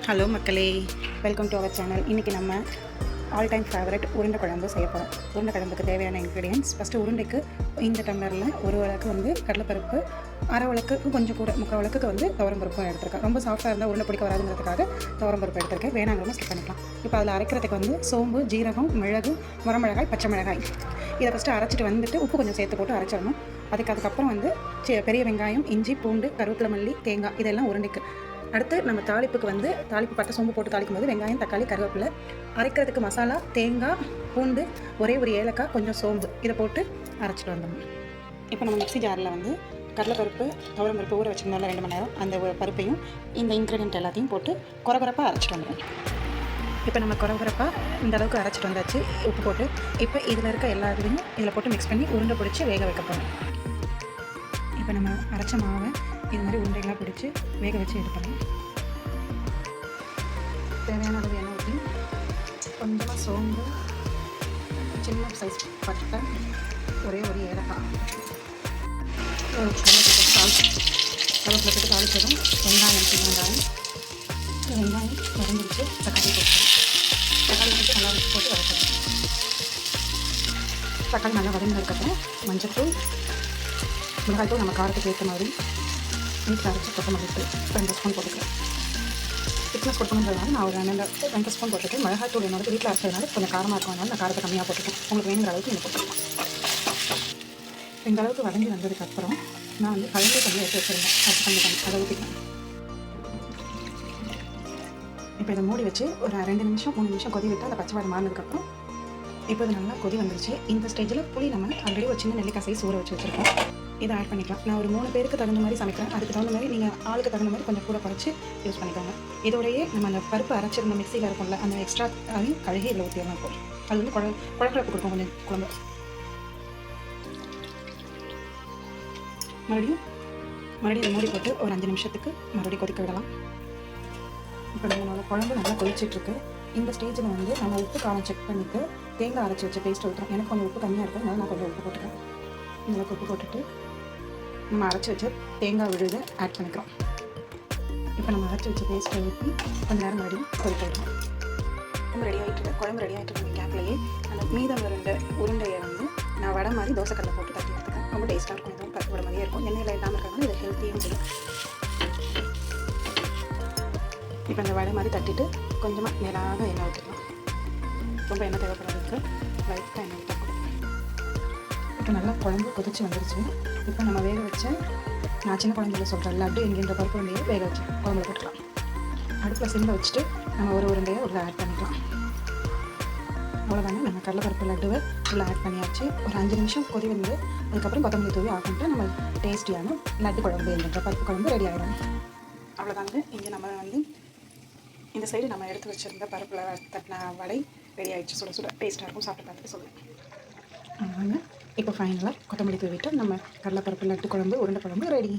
Hello மக்களே, welcome to our channel. இன்றைக்கி நம்ம ஆல் டைம் ஃபேவரட் உருண்டை குழம்பு செய்ய போகிறோம். உருண்டை குழம்புக்கு தேவையான இன்க்ரீடியன்ஸ் ஃபஸ்ட்டு உருண்டைக்கு இந்த டம்ளரில் ஒரு வழக்கு வந்து கடலைப்பருப்பு, அரை வழக்கு கொஞ்சம் கூட முக்கால் வழக்குக்கு வந்து துவரம்பருப்பும் எடுத்துருக்கேன். ரொம்ப சாஃப்டாக இருந்தால் உருண்டை பிடிக்க வராதுங்கிறதுக்காக துவரம்பருப்பு எடுத்துருக்கேன். வேணாங்கிறவங்க ஸ்கிப் பண்ணிக்கலாம். இப்போ அதில் அரைக்கிறதுக்கு வந்து சோம்பு, ஜீரகம், மிளகு, வரமிளகாய், பச்சை மிளகாய் இதை ஃபஸ்ட்டு அரைச்சிட்டு வந்துட்டு உப்பு கொஞ்சம் சேர்த்து போட்டு அரைச்சிடணும். அதுக்கப்புறம் வந்து பெரிய வெங்காயம், இஞ்சி, பூண்டு, கருவேப்பிலை, மல்லி, தேங்காய் இதெல்லாம் உருண்டைக்கு. அடுத்து நம்ம தாளிப்புக்கு வந்து தாளிப்பு பட்டை சோம்பு போட்டு தாளிக்கும் போது வெங்காயம், தக்காளி, கருவேப்பிலை, அரைக்கிறதுக்கு மசாலா, தேங்காய், பூண்டு, ஒரே ஒரு ஏலக்காய், கொஞ்சம் சோம்பு இதை போட்டு அரைச்சிட்டு வந்தோம். இப்போ நம்ம மிக்ஸி ஜாரில் வந்து கடலைப்பருப்பு, துவரம்பருப்பு ஊற வச்சுருந்தோம்ல 2 மணி நேரம், அந்த பருப்பையும் இந்த இன்க்ரீடியன்ட் எல்லாத்தையும் போட்டு குறகுறப்பாக அரைச்சிட்டு வந்துடும். இப்போ நம்ம குறகுறப்பாக இந்த அளவுக்கு அரைச்சிட்டு வந்தாச்சு உப்பு போட்டு. இப்போ இதில் இருக்க எல்லா இதுலையும் இதில் போட்டு மிக்ஸ் பண்ணி உருண்டை பிடிச்சி வேக வைக்க போகிறோம். இப்போ நம்ம அரைச்ச மாவை இது மாதிரி உருண்டைகளாக பிடிச்சி வேக வச்சு எடுத்துக்கலாம். தேவையான அளவு எண்ணெய் ஊற்றி கொஞ்சமாக சோம்பு, சின்ன சைஸ் பட்டை, ஒரே ஒரு ஏலக்காய், கருவேப்பிலை தாளிச்சதும் வெங்காயம், வெங்காயம் வதங்கிடுச்சு. தக்காளி போட்டு நல்லா போட்டு வதக்கணும். தக்காளி நல்லா வதங்கினதுக்கப்புறம் மஞ்சள்தூள், மிளகாய்த்தூள் நம்ம காரத்துக்கு ஏற்ற மாதிரி, வீட்டில் அரைச்சி கொத்தமல்லி தூள் 2 ஸ்பூன் போட்டுக்கிறேன். திக்னஸ் கொடுக்கணுன்றதுனால நான் ஒரு 2 ஸ்பூன் போட்டுருக்கேன். மிளகாய்த்தூள் என்னோட வீட்டில் அரைச்சதுனால கொஞ்சம் காரமாக இருக்கனால நான் காரத்தை கம்மியாக போட்டுருக்கேன். உங்களுக்கு வேணுங்கிற அளவுக்கு நீங்கள் போட்டுக்கலாம். இந்த அளவுக்கு வதங்கி வந்ததுக்கப்புறம் நான் வந்து கழுவி தண்ணி எடுத்து வச்சுருந்தேன். அதை ஊற்றிக்கலாம். இப்போ இதை மூடி வச்சு ஒரு 2 நிமிஷம் 3 நிமிஷம் கொதி விட்டு அந்த பச்சை வாடை மாறினதுக்கப்புறம் இப்போ இது நல்லா கொதி வந்துருச்சு. இந்த ஸ்டேஜில் புளி நம்ம ஆல்ரெடி ஒரு சின்ன நெல்லிக்காய் சைஸ் ஊற வச்சு வச்சுருக்கோம். இதை ஆட் பண்ணிக்கலாம். நான் ஒரு 3 பேருக்கு தகுந்த மாதிரி சமைக்கிறேன். அதுக்கு தகுந்த மாதிரி நீங்கள் ஆளுக்கு தகுந்த மாதிரி கொஞ்சம் கூட குறைச்சி யூஸ் பண்ணிக்கோங்க. இதோடையே நம்ம அந்த பருப்பு அரைச்சிருந்த மிக்ஸியில் இருக்கும்ல, அந்த எக்ஸ்ட்ரா அதையும் கழுகி இதில் ஊற்றிடலாம். போகும் அது வந்து குழம்பு கொடுக்கும் கொஞ்சம் குழம்பு. மறுபடியும் மூடி போட்டு ஒரு 5 நிமிஷத்துக்கு மறுபடியும் கொதிக்க விடலாம். இப்போ நம்மளோட குழம்பு நல்லா கொதிச்சிட்ருக்கு. இந்த ஸ்டேஜில் வந்து நம்ம உப்பு காரம் செக் பண்ணிவிட்டு தேங்காய் அரைச்சி வச்ச பேஸ்ட் ஊற்றுறோம். எனக்கு கொஞ்சம் உப்பு கம்மியாக இருக்கும், அதனால் நான் கொஞ்சம் உப்பு போட்டுக்கிறேன். இதில் உப்பு போட்டுட்டு நம்ம அரைச்சி வச்ச தேங்காய் விழுது ஆட் பண்ணிக்கிறோம். இப்போ நம்ம அரைச்சி வச்ச பேஸ்ட்டை ஊற்றி கொஞ்சம் நேரம் மறுபடியும் கொதிக்க விடுறோம். குழம்பு ரெடி ஆகிட்டு இருக்க கேப்லேயே அந்த மீதம் உருண்டையை வந்து நான் வடை மாதிரி தோசைக்கல்லை போட்டு தட்டி எடுத்துக்கிறேன். ரொம்ப டேஸ்ட்டாக இருக்கும். இதுவும் பருப்பு வடை மாதிரியே இருக்கும். எண்ணெயில் இல்லாமல் இருக்கிறதுனால இது ஹெல்த்தியும் கூட. இப்போ இந்த வடை மாதிரி தட்டிட்டு கொஞ்சமாக நேராக எண்ணெய் ஊற்றிக்கலாம். ரொம்ப எண்ணெய் தேவைப்படுறதுக்கு லைட்டாக எண்ணெய் ஊற்றக்கூடாது. இப்போ நல்லா குழம்பு கொதிச்சு வந்துருச்சு. இப்போ நம்ம வேக வச்ச நான் சின்ன குழந்தைல சொல்கிறேன் லட்டு என்கின்ற பருப்பு உருண்டையை வேக வச்சு குழம்புல போட்டுக்கலாம். அடுப்பில் சிம்மில் வச்சுட்டு நம்ம ஒரு உருண்டையை உள்ள ஆட் பண்ணிக்கலாம். அவ்வளோதாங்க, நம்ம கடலைப்பருப்பு லட்டுவை உள்ள ஆட் பண்ணியாச்சு. ஒரு 5 நிமிஷம் கொதி வந்து அதுக்கப்புறம் கொத்தமல்லி தூவி ஆஃப் பண்ணிட்டு நம்ம டேஸ்டியான லட்டு குழம்பு என்கின்ற பருப்பு குழம்பு ரெடி ஆகிடும். அவ்வளோதாங்க. இங்கே நம்ம வந்து இந்த சைடு நம்ம எடுத்து வச்சுருந்த பருப்பில் தட்டின வடை ரெடி ஆகிடுச்சு. சுட சுட டேஸ்ட்டாக இருக்கும். சாப்பிட்டு பார்த்துட்டு சொல்லுங்கள். இப்போ ஃபைனலாக கொத்தமல்லி தூவிட்டு நம்ம கடலைப்பருப்பு லட்டு குழம்பு உருண்டை குழம்பு ரெடி.